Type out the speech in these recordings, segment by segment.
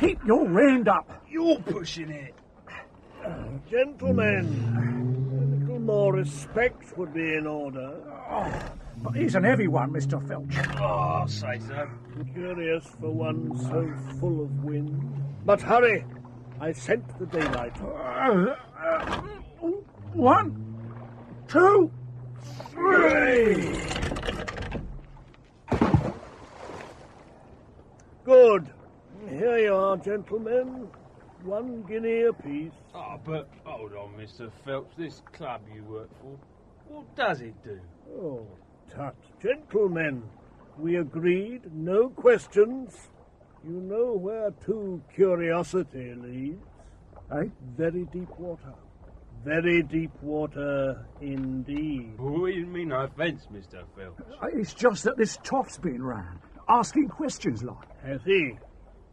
keep your hand up. You're pushing it. Gentlemen, a little more respect would be in order. But he's an heavy one, Mr. Filch. Oh, I'll say so. Curious for one so full of wind. But hurry, I scent the daylight. 1, 2, 3. Good. Here you are, gentlemen. 1 guinea apiece. Oh, but hold on, Mr. Phelps. This club you work for, what does it do? Oh, tut. Gentlemen, we agreed, no questions. You know where to curiosity leads. Eh? Very deep water. Very deep water indeed. We didn't mean no offence, Mr. Phelps. It's just that this toff's been round, asking questions like. Has he?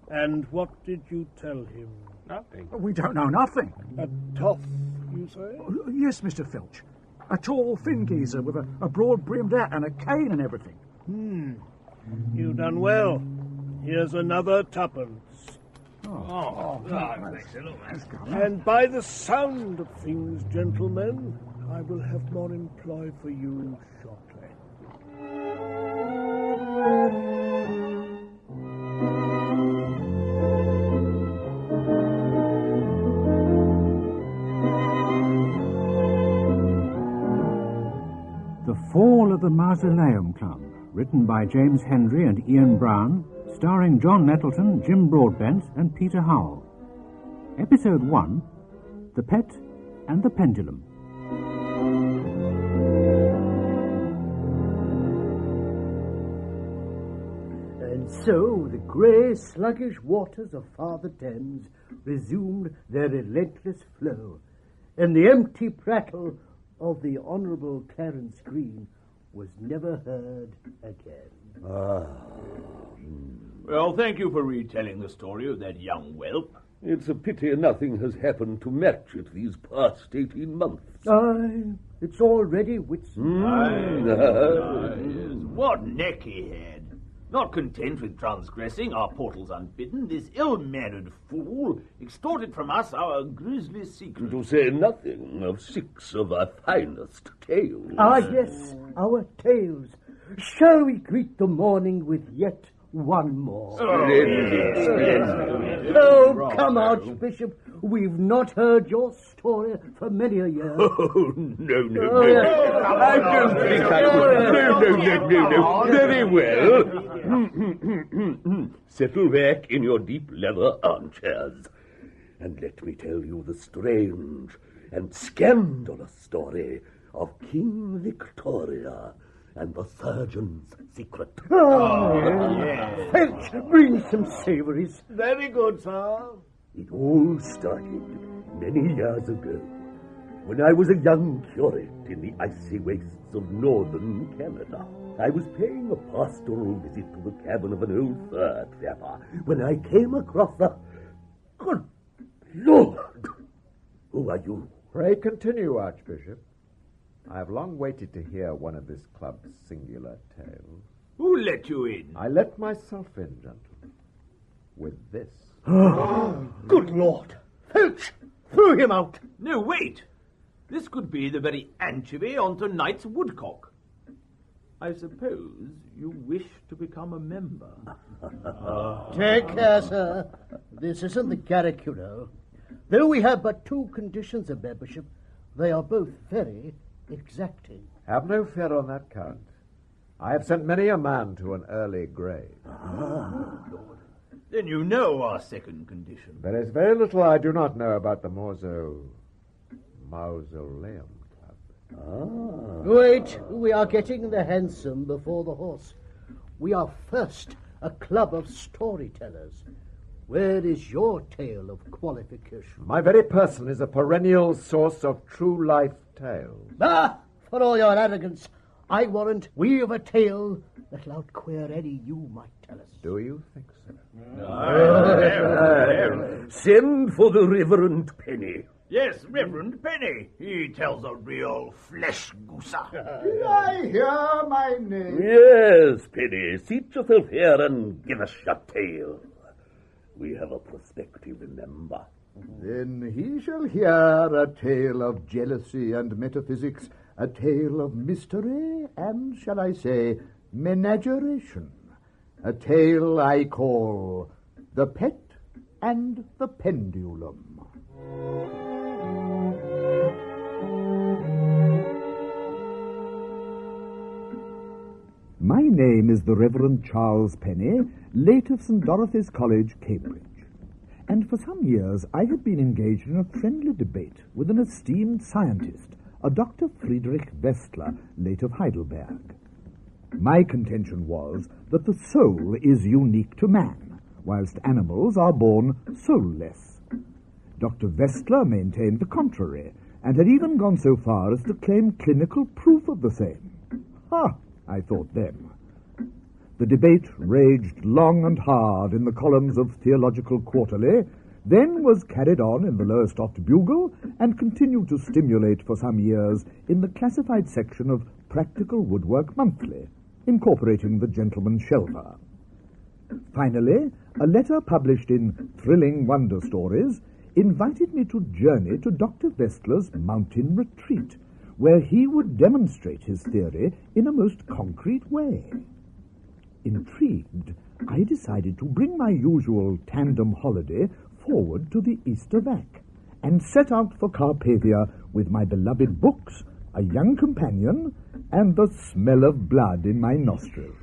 And what did you tell him? Nothing. We don't know nothing. A toff, you say? Yes, Mr. Filch. A tall, thin geezer with a broad-brimmed hat and a cane and everything. You've done well. Here's another 2pence. Thanks a lot, man. And by the sound of things, gentlemen, I will have more employ for you shortly. The Fall of the Mausoleum Club, written by James Hendry and Ian Brown, starring John Nettleton, Jim Broadbent and Peter Howell. Episode 1, The Pet and the Pendulum. And so the grey, sluggish waters of Father Thames resumed their relentless flow, and the empty prattle of the Honourable Clarence Green was never heard again. Well, thank you for retelling the story of that young whelp. It's a pity nothing has happened to match it these past 18 months. Aye, it's already Whitsun. Yes. What neck he had. Not content with transgressing our portals unbidden, this ill-mannered fool extorted from us our grisly secret. To say nothing of 6 of our finest tales. Ah, yes, our tales. Shall we greet the morning with yet one more? Splendid. Oh, come, Archbishop. We've not heard your story for many a year. Oh, no. I don't think I would. No. Very well. Settle back in your deep leather armchairs, and let me tell you the strange and scandalous story of King Victoria and the surgeon's secret. Fetch, bring some savouries. Very good, sir. It all started many years ago, when I was a young curate in the icy wastes of northern Canada. I was paying a pastoral visit to the cabin of an old fur trapper when I came across a... Good Lord! Who are you? Pray continue, Archbishop. I have long waited to hear one of this club's singular tales. Who let you in? I let myself in, gentlemen, with this. Good Lord. Filch, throw him out. No, wait. This could be the very anchovy on tonight's woodcock. I suppose you wish to become a member. Take care, sir. This isn't the Garrick, you know. Though we have but 2 conditions of membership, they are both very exacting. Have no fear on that count. I have sent many a man to an early grave. Then you know our second condition. There is very little I do not know about the Mausoleum Club. Wait, we are getting the hansom before the horse. We are first a club of storytellers. Where is your tale of qualification? My very person is a perennial source of true life tales. For all your arrogance, I warrant we've a tale that'll outqueer any you might tell us. Do you think so? Send for the Reverend Penny. Yes, Reverend Penny. He tells a real flesh gooser. Did I hear my name? Yes, Penny. Seat yourself here and give us your tale. We have a perspective, remember. Then he shall hear a tale of jealousy and metaphysics, a tale of mystery and, shall I say, menageration. A tale I call The Pet and the Pendulum. My name is the Reverend Charles Penny, late of St. Dorothy's College, Cambridge. And for some years I had been engaged in a friendly debate with an esteemed scientist, a Dr. Friedrich Westler, late of Heidelberg. My contention was that the soul is unique to man, whilst animals are born soulless. Dr. Westler maintained the contrary, and had even gone so far as to claim clinical proof of the same. Ha! I thought then. The debate raged long and hard in the columns of Theological Quarterly, then was carried on in the Lowestoft Bugle, and continued to stimulate for some years in the classified section of Practical Woodwork Monthly, incorporating the Gentleman's Shelver. Finally, a letter published in Thrilling Wonder Stories invited me to journey to Dr. Westler's mountain retreat, where he would demonstrate his theory in a most concrete way. Intrigued, I decided to bring my usual tandem holiday forward to the Easter vac, and set out for Carpathia with my beloved books, a young companion, and the smell of blood in my nostrils.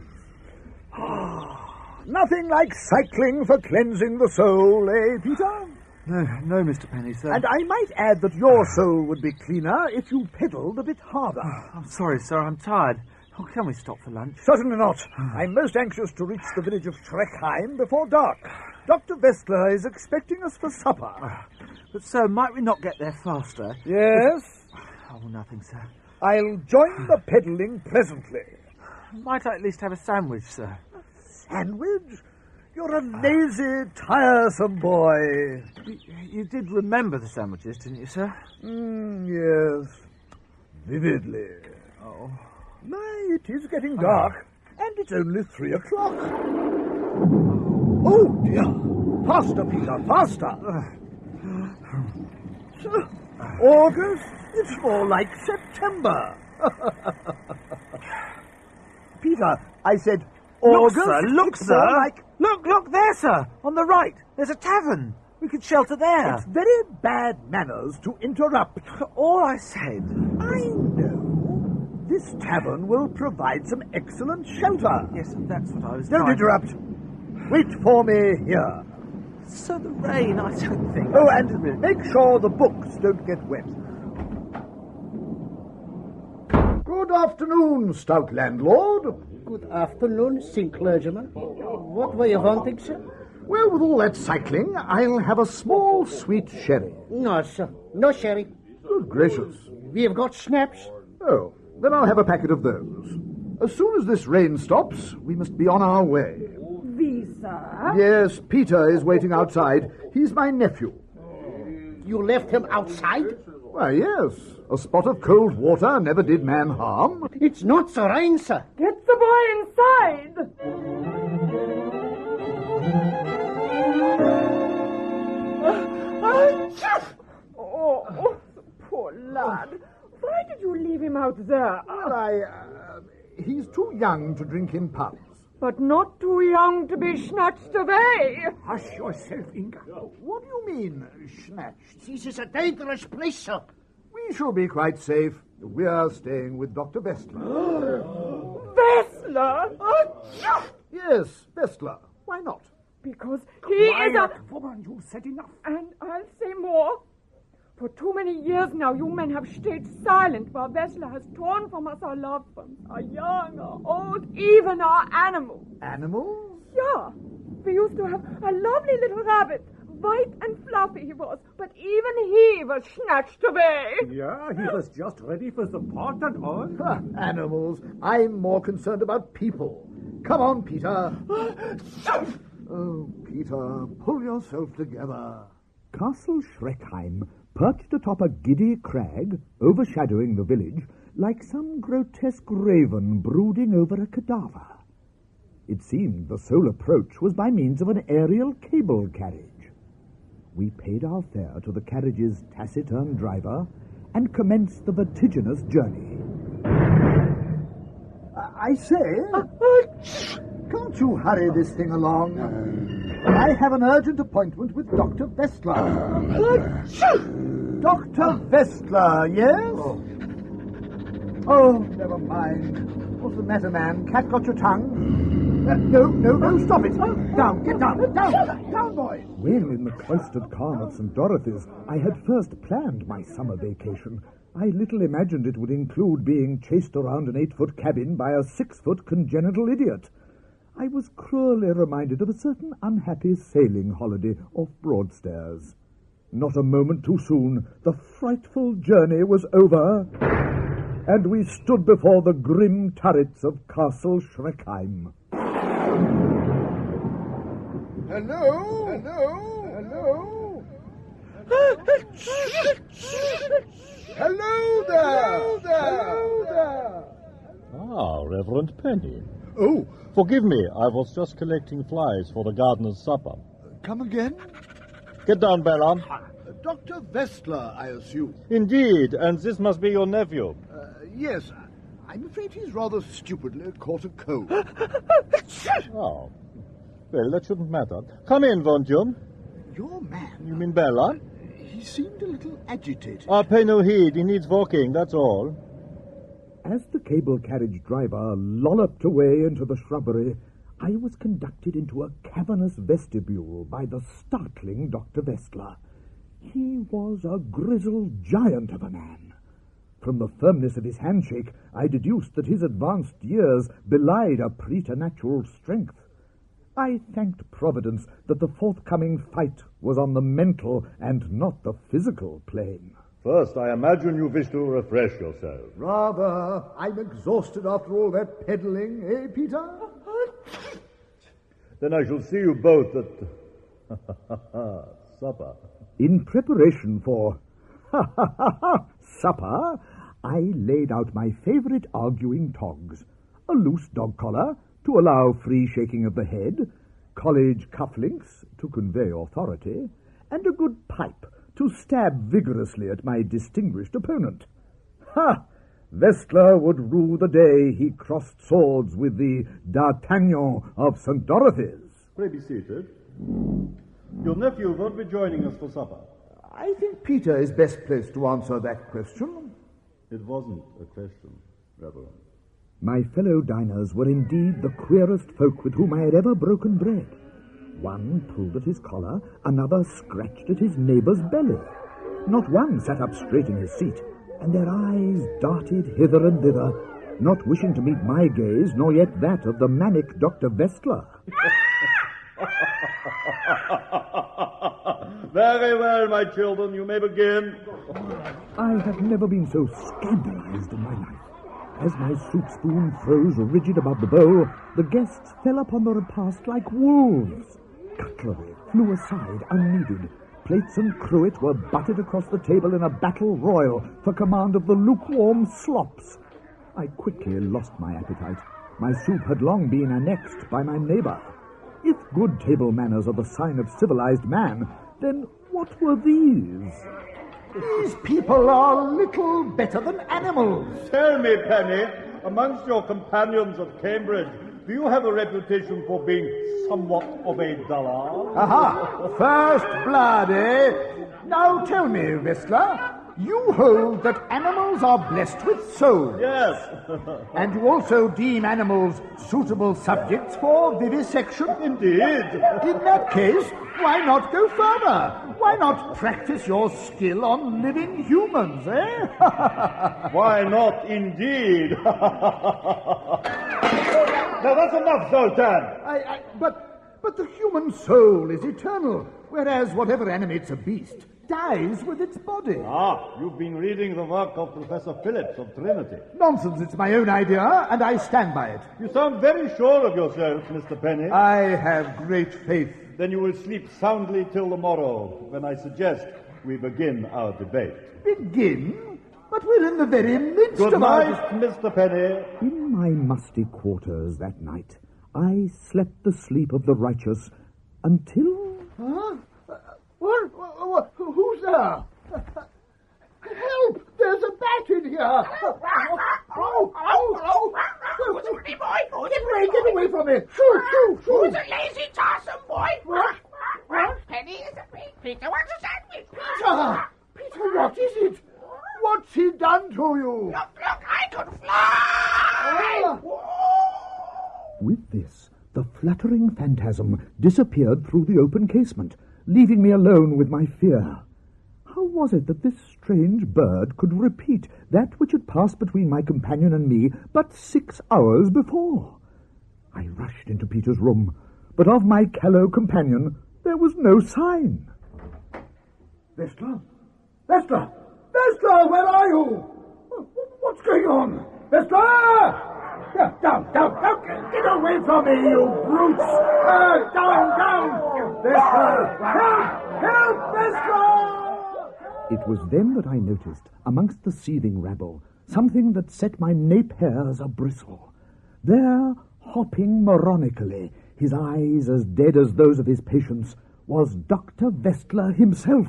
Nothing like cycling for cleansing the soul, eh, Peter? No, Mr. Penny, sir. And I might add that your soul would be cleaner if you pedalled a bit harder. I'm sorry, sir, I'm tired. Oh, can we stop for lunch? Certainly not. I'm most anxious to reach the village of Schreckheim before dark. Dr. Westler is expecting us for supper. But, sir, might we not get there faster? Yes? Oh, nothing, sir. I'll join the peddling presently. Might I at least have a sandwich, sir? Sandwich? You're a lazy, tiresome boy. You did remember the sandwiches, didn't you, sir? Yes. Vividly. Oh. My, it is getting dark, and it's only 3 o'clock. Oh, dear. Faster, Peter, faster. August? It's more like September. Peter, I said August. Look, sir. Look there, sir. On the right. There's a tavern. We could shelter there. It's very bad manners to interrupt. All I said. I know. This tavern will provide some excellent shelter. Yes, that's what I was Don't trying interrupt. Wait for me here. So the rain, I don't think. Oh, and make sure the books don't get wet. Good afternoon, stout landlord. Good afternoon, St. Clergyman. What were you wanting, sir? Well, with all that cycling, I'll have a small sweet sherry. No, sir. No sherry. Good gracious. We have got schnapps. Oh, then I'll have a packet of those. As soon as this rain stops, we must be on our way. Visa? Yes, Peter is waiting outside. He's my nephew. You left him outside? Why, yes. A spot of cold water never did man harm. It's not the rain, sir. Get the boy inside. Oh, poor lad. Why did you leave him out there? Well, he's too young to drink in pubs. But not too young to be snatched away. Hush yourself, Inga. What do you mean, snatched? This is a dangerous place, sir. We shall be quite safe. We're staying with Dr. Westler. Westler? Yes, Westler. Why not? Because he is a... Woman, you said enough. And I'll say more. For too many years now, you men have stayed silent while Westler has torn from us our loved ones, our young, our old, even our animals. Animals? Yeah. We used to have a lovely little rabbit. White and fluffy he was, but even he was snatched away. Yeah, he was just ready for the pot and all. Animals. I'm more concerned about people. Come on, Peter. Oh, Peter, pull yourself together. Castle Schreckheim perched atop a giddy crag, overshadowing the village, like some grotesque raven brooding over a cadaver. It seemed the sole approach was by means of an aerial cable carriage. We paid our fare to the carriage's taciturn driver and commenced the vertiginous journey. I say, can't you hurry this thing along? I have an urgent appointment with Dr. Vestler. Dr. Vestler, yes? Oh, never mind. What's the matter, man? Cat got your tongue? No, stop it. Down, get down, boys. When in the cloistered calm of St. Dorothy's I had first planned my summer vacation, I little imagined it would include being chased around an 8-foot cabin by a 6-foot congenital idiot. I was cruelly reminded of a certain unhappy sailing holiday off Broadstairs. Not a moment too soon, the frightful journey was over, and we stood before the grim turrets of Castle Schreckheim. Hello? Hello there! Ah, Reverend Penny. Oh. Forgive me, I was just collecting flies for the gardener's supper. Come again? Get down, Bella. Dr. Vestler, I assume. Indeed, and this must be your nephew. Yes, I'm afraid he's rather stupidly caught a cold. Oh. Well, that shouldn't matter. Come in, won't you? Your man? You mean Bella? He seemed a little agitated. Pay no heed. He needs walking, that's all. As the cable carriage driver lolloped away into the shrubbery, I was conducted into a cavernous vestibule by the startling Dr. Vestler. He was a grizzled giant of a man. From the firmness of his handshake, I deduced that his advanced years belied a preternatural strength. I thanked Providence that the forthcoming fight was on the mental and not the physical plane. First, I imagine you wish to refresh yourself. Rather. I'm exhausted after all that peddling, eh, Peter? Then I shall see you both at supper. In preparation for supper, I laid out my favorite arguing togs: a loose dog collar to allow free shaking of the head, college cufflinks to convey authority, and a good pipe to stab vigorously at my distinguished opponent. Ha! Vestler would rue the day he crossed swords with the D'Artagnan of St. Dorothy's. Pray be seated. Your nephew won't be joining us for supper. I think Peter is best placed to answer that question. It wasn't a question, Reverend. My fellow diners were indeed the queerest folk with whom I had ever broken bread. One pulled at his collar, another scratched at his neighbour's belly. Not one sat up straight in his seat, and their eyes darted hither and thither, not wishing to meet my gaze, nor yet that of the manic Dr. Vestler. Very well, my children, you may begin. I have never been so scandalized in my life. As my soup spoon froze rigid above the bowl, the guests fell upon the repast like wolves. Cutlery flew aside unneeded. Plates and cruet were butted across the table in a battle royal for command of the lukewarm slops. I quickly lost my appetite. My soup had long been annexed by my neighbour. If good table manners are the sign of civilized man, then what were these? These people are little better than animals. Tell me, Penny, amongst your companions at Cambridge, do you have a reputation for being somewhat of a dullard? Aha! First blood, eh? Now tell me, Vestler, you hold that animals are blessed with souls. Yes. And you also deem animals suitable subjects for vivisection? Indeed. In that case, why not go further? Why not practice your skill on living humans, eh? Why not, indeed? Now that's enough, Zoltan. But the human soul is eternal, whereas whatever animates a beast dies with its body. Ah, you've been reading the work of Professor Phillips of Trinity. Nonsense, it's my own idea, and I stand by it. You sound very sure of yourself, Mr. Penny. I have great faith. Then you will sleep soundly till the morrow, when I suggest we begin our debate. Begin? But we're in the very midst Good of our... night, Mr. Penny. In my musty quarters that night, I slept the sleep of the righteous until... Huh? What? Who's there? Help! There's a bat in here! Who's a pretty boy? Get away from me! Shoot! Who's a lazy, tiresome boy? What? Penny is a pig. Peter wants a sandwich. Peter, what is it? What's he done to you? Look, I could fly! With this, the fluttering phantasm disappeared through the open casement, leaving me alone with my fear. How was it that this strange bird could repeat that which had passed between my companion and me but 6 hours before? I rushed into Peter's room, but of my callow companion there was no sign. Vestla, where are you? What's going on? Vestla! Down! Get away from me, you brutes! Down! Vestla! Help, Vestla! It was then that I noticed, amongst the seething rabble, something that set my nape hairs a-bristle. There, hopping moronically, his eyes as dead as those of his patients, was Dr. Vestla himself.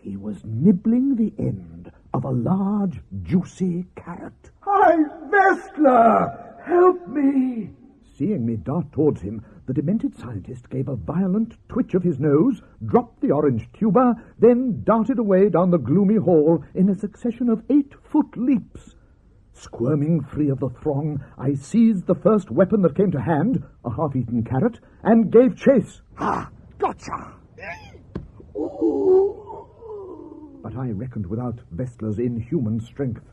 He was nibbling the end of a large, juicy carrot. Hi, Vestla! Help me! Seeing me dart towards him, the demented scientist gave a violent twitch of his nose, dropped the orange tuber, then darted away down the gloomy hall in a succession of 8-foot leaps. Squirming free of the throng, I seized the first weapon that came to hand, a half-eaten carrot, and gave chase. Gotcha! But I reckoned without Vestla's inhuman strength.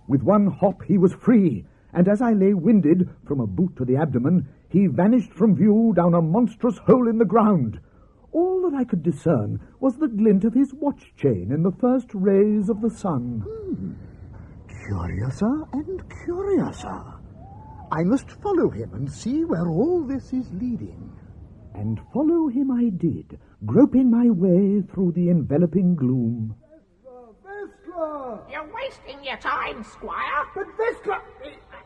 With one hop he was free, and as I lay winded from a boot to the abdomen, he vanished from view down a monstrous hole in the ground. All that I could discern was the glint of his watch chain in the first rays of the sun. Curiouser and curiouser. I must follow him and see where all this is leading. And follow him I did, groping my way through the enveloping gloom. Vestla! You're wasting your time, Squire. But Vestla,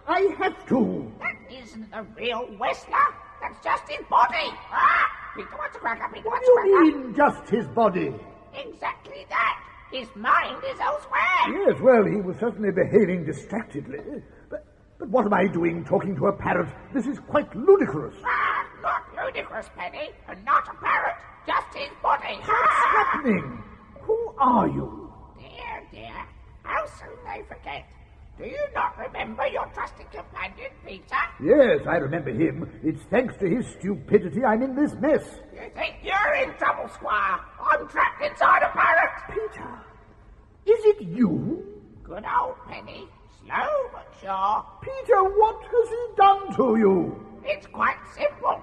I have to. That isn't the real Whistler. That's just his body. Peter wants a cracker. What do you mean, just his body? Exactly that. His mind is elsewhere. Yes, well, he was certainly behaving distractedly. But what am I doing talking to a parrot? This is quite ludicrous. Not ludicrous, Penny, and not a parrot. Just his body. What's happening? Who are you? Dear, how soon they forget. Do you not remember your trusted companion, Peter? Yes, I remember him. It's thanks to his stupidity I'm in this mess. You think you're in trouble, Squire? I'm trapped inside a parrot. Peter, is it you? Good old Penny. Slow but sure. Peter, what has he done to you? It's quite simple.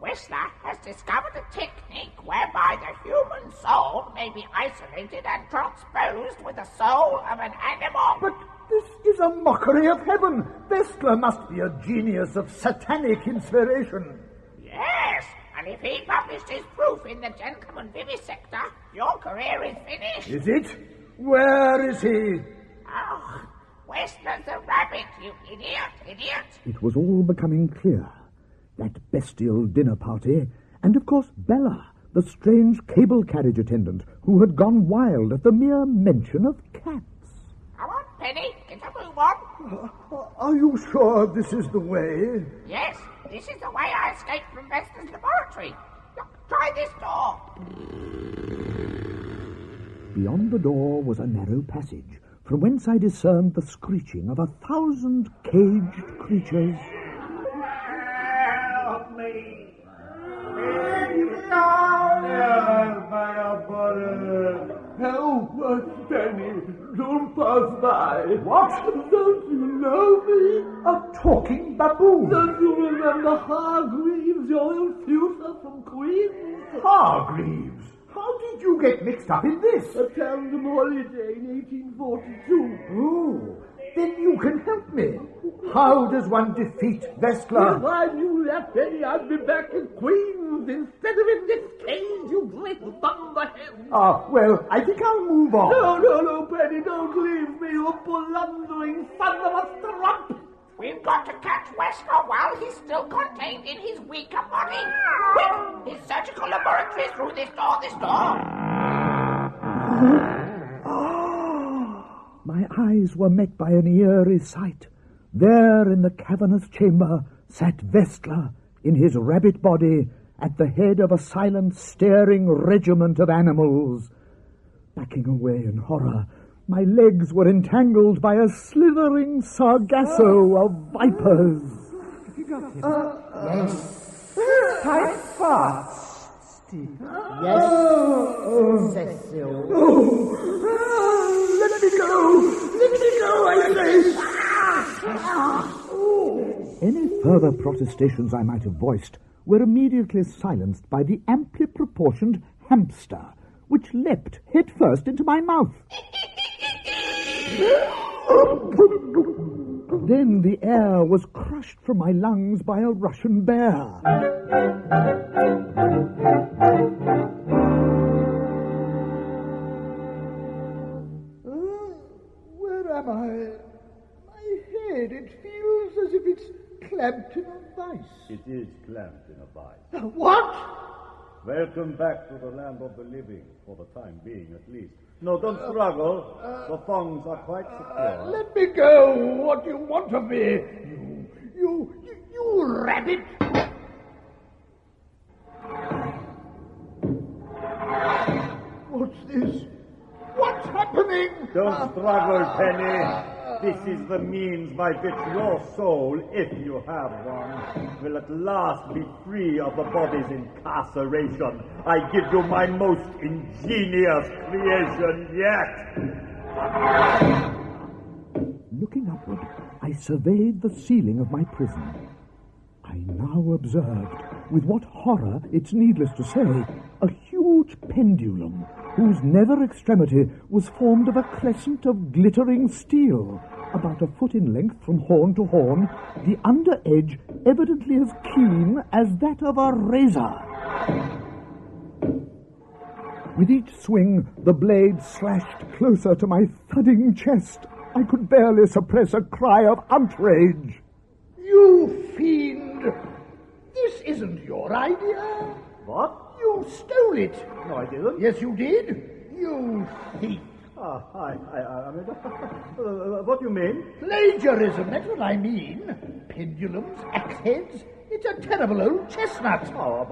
Whistler has discovered a technique whereby the human soul may be isolated and transposed with the soul of an animal. But this is a mockery of heaven. Vestla must be a genius of satanic inspiration. Yes, and if he published his proof in the Gentleman Vivisector, your career is finished. Is it? Where is he? Oh, Whistler's the rabbit, you idiot. It was all becoming clear. That bestial dinner party, and of course Bella, the strange cable carriage attendant who had gone wild at the mere mention of cats. Come on, Penny, get a move on. Are you sure this is the way? Yes, this is the way I escaped from Vester's laboratory. Look, try this door. Beyond the door was a narrow passage, from whence I discerned the screeching of 1,000 caged creatures. Help me! Help us, Penny! Don't pass by! What? Don't you know me? A talking baboon! Don't you remember Hargreaves, your tutor from Queens? Hargreaves? How did you get mixed up in this? A tandem holiday in 1842. Oh, then you can help me. How does one defeat Vestla? If I knew that, Penny, I'd be back in Queens instead of in this cage, you great thunderhead. Well, I think I'll move on. No, Penny, don't leave me, you blundering son of a strumpet. We've got to catch Wesker while he's still contained in his weaker body. Quick! His surgical laboratory is through this door. My eyes were met by an eerie sight. There in the cavernous chamber sat Vestler in his rabbit body at the head of a silent, staring regiment of animals. Backing away in horror, my legs were entangled by a slithering sargasso of vipers. Yes. Tight farts, Steve. Yes, Cecil. Let me go, I say! Any further protestations I might have voiced were immediately silenced by the amply proportioned hamster, which leapt headfirst into my mouth. Then the air was crushed from my lungs by a Russian bear. Where am I? My head, it feels as if it's clamped in a vice. It is clamped in a vice. What? Welcome back to the land of the living, for the time being at least. No, don't struggle. The thongs are quite secure. Let me go. What do you want of me? You rabbit. What's this? What's happening? Don't struggle, Penny. This is the means by which your soul, if you have one, will at last be free of the body's incarceration. I give you my most ingenious creation yet. Looking upward, I surveyed the ceiling of my prison. I now observed, with what horror it's needless to say, a huge pendulum whose nether extremity was formed of a crescent of glittering steel, about a foot in length from horn to horn, the under edge evidently as keen as that of a razor. With each swing, the blade slashed closer to my thudding chest. I could barely suppress a cry of outrage. You fiend! This isn't your idea. What? You stole it. No, I didn't. Yes, you did. You thief. I mean, what do you mean? Plagiarism, that's what I mean. Pendulums, axe heads. It's a terrible old chestnut. Oh,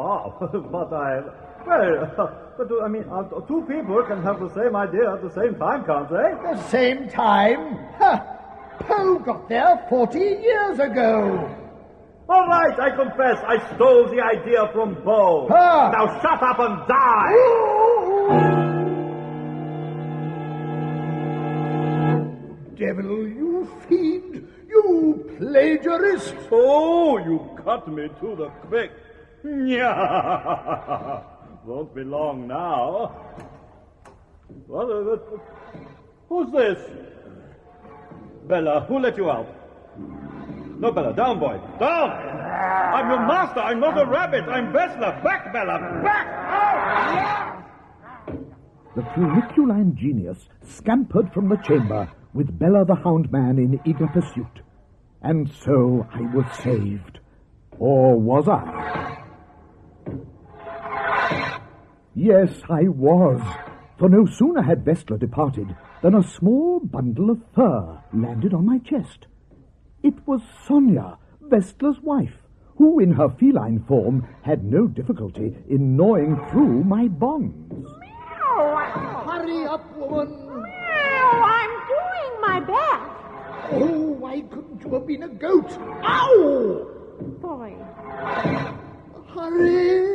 but I mean, two people can have the same idea at the same time, can't they? The same time? Ha! Poe got there 40 years ago. All right, I confess, I stole the idea from Poe. Now shut up and die! Devil, you fiend! You plagiarist! Oh, you cut me to the quick. Nya! Won't be long now. Who's this? Bella, who let you out? No, Bella, down, boy. Down! I'm your master. I'm not a rabbit. I'm Vestler. Back, Bella. Back! The funiculine genius scampered from the chamber with Bella the Hound Man in eager pursuit. And so I was saved. Or was I? Yes, I was. For no sooner had Vestler departed than a small bundle of fur landed on my chest. It was Sonia, Vestler's wife, who in her feline form had no difficulty in gnawing through my bonds. Hurry up, woman. I'm doing my best. Oh, why couldn't you have been a goat? Ow! Boy. Hurry!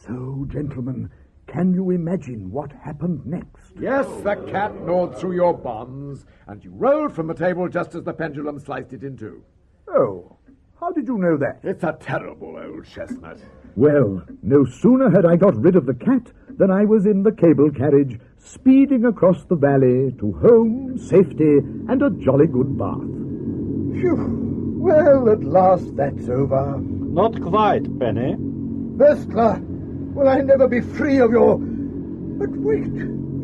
So, gentlemen, can you imagine what happened next? Yes, the cat gnawed through your bonds, and you rolled from the table just as the pendulum sliced it in two. Oh, how did you know that? It's a terrible old chestnut. Well, no sooner had I got rid of the cat than I was in the cable carriage, speeding across the valley to home, safety, and a jolly good bath. Phew. Well, at last that's over. Not quite, Penny. Vestler, will I never be free of your... But wait,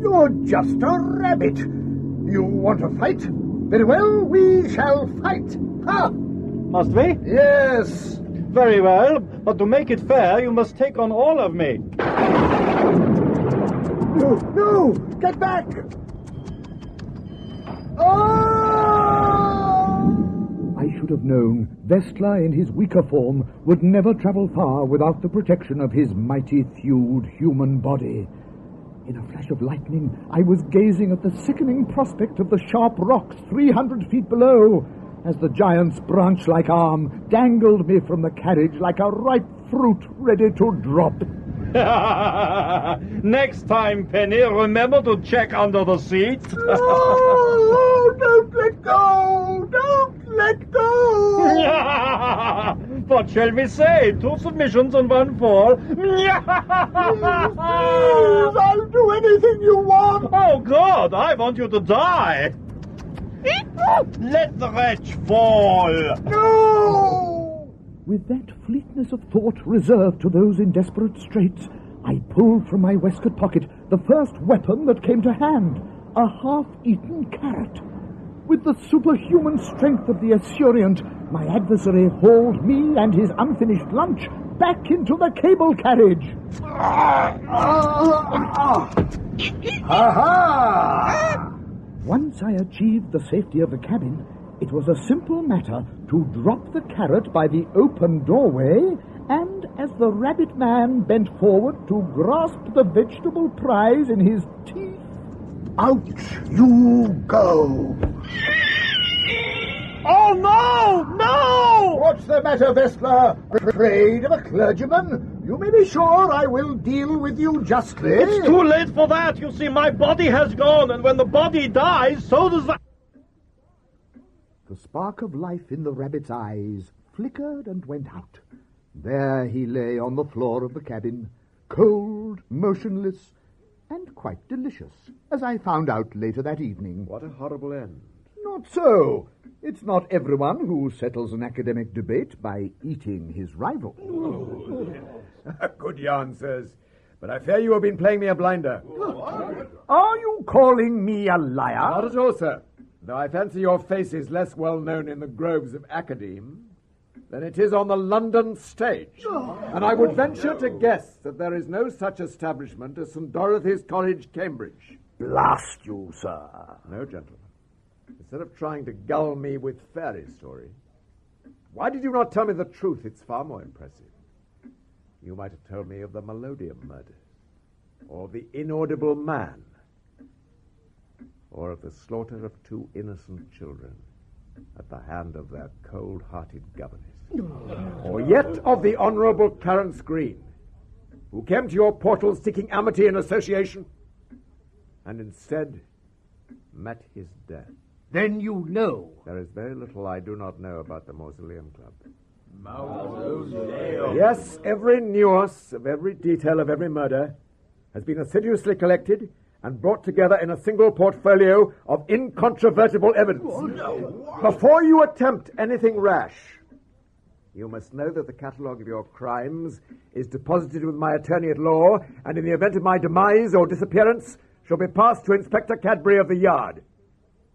You're just a rabbit. You want to fight? Very well, we shall fight. Ha! Must we? Yes. Very well, but to make it fair, you must take on all of me. No! Get back! Oh! I should have known Vestla in his weaker form would never travel far without the protection of his mighty thewed human body. In a flash of lightning, I was gazing at the sickening prospect of the sharp rocks 300 feet below, as the giant's branch-like arm dangled me from the carriage like a ripe fruit ready to drop. Next time, Penny, remember to check under the seat. Oh, don't let go! Don't let go! What shall we say? 2 submissions and 1 fall. Please, I'll do anything you want. Oh, God, I want you to die. Let the wretch fall. No! With that fleetness of thought reserved to those in desperate straits, I pulled from my waistcoat pocket the first weapon that came to hand, a half-eaten carrot. With the superhuman strength of the Assyrian, my adversary hauled me and his unfinished lunch back into the cable carriage. Ha-ha! Once I achieved the safety of the cabin, it was a simple matter to drop the carrot by the open doorway, and as the rabbit man bent forward to grasp the vegetable prize in his teeth... Out you go! Oh, no! No! What's the matter, Vestla? Afraid of a clergyman? You may be sure I will deal with you justly. It's too late for that. You see, my body has gone, and when the body dies, so does the... The spark of life in the rabbit's eyes flickered and went out. There he lay on the floor of the cabin, cold, motionless, and quite delicious, as I found out later that evening. What a horrible end. Not so. It's not everyone who settles an academic debate by eating his rival. Good yarn, sirs. But I fear you have been playing me a blinder. Are you calling me a liar? Not at all, sir. Though I fancy your face is less well known in the groves of Academe than it is on the London stage. And I would venture to guess that there is no such establishment as St. Dorothy's College, Cambridge. Blast you, sir. No, gentlemen. Instead of trying to gull me with fairy story, why did you not tell me the truth? It's far more impressive. You might have told me of the Mausoleum murder, or the inaudible man, or of the slaughter of 2 innocent children at the hand of their cold-hearted governess, or yet of the Honourable Clarence Green, who came to your portals seeking amity and association, and instead met his death. Then you know. There is very little I do not know about the Mausoleum Club. Mausoleum. Yes, every nuance of every detail of every murder has been assiduously collected and brought together in a single portfolio of incontrovertible evidence. Oh, no. Before you attempt anything rash, you must know that the catalogue of your crimes is deposited with my attorney at law, and in the event of my demise or disappearance, shall be passed to Inspector Cadbury of the Yard.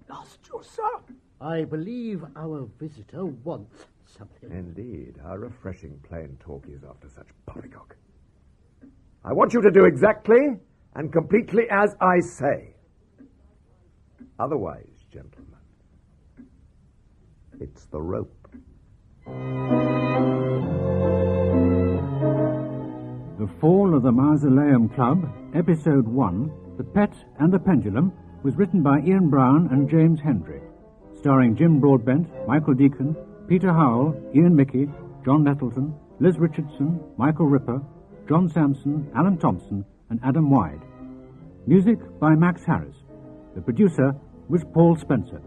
Lost you, sir? I believe our visitor wants something. Indeed, how refreshing plain talk is after such poppycock. I want you to do exactly and completely as I say. Otherwise, gentlemen, it's the rope. The Fall of the Mausoleum Club, Episode 1, The Pet and the Pendulum, was written by Ian Brown and James Hendry, starring Jim Broadbent, Michael Deacon, Peter Howell, Ian Mickey, John Nettleton, Liz Richardson, Michael Ripper, John Sampson, Alan Thompson, and Adam Wyde. Music by Max Harris. The producer was Paul Spencer.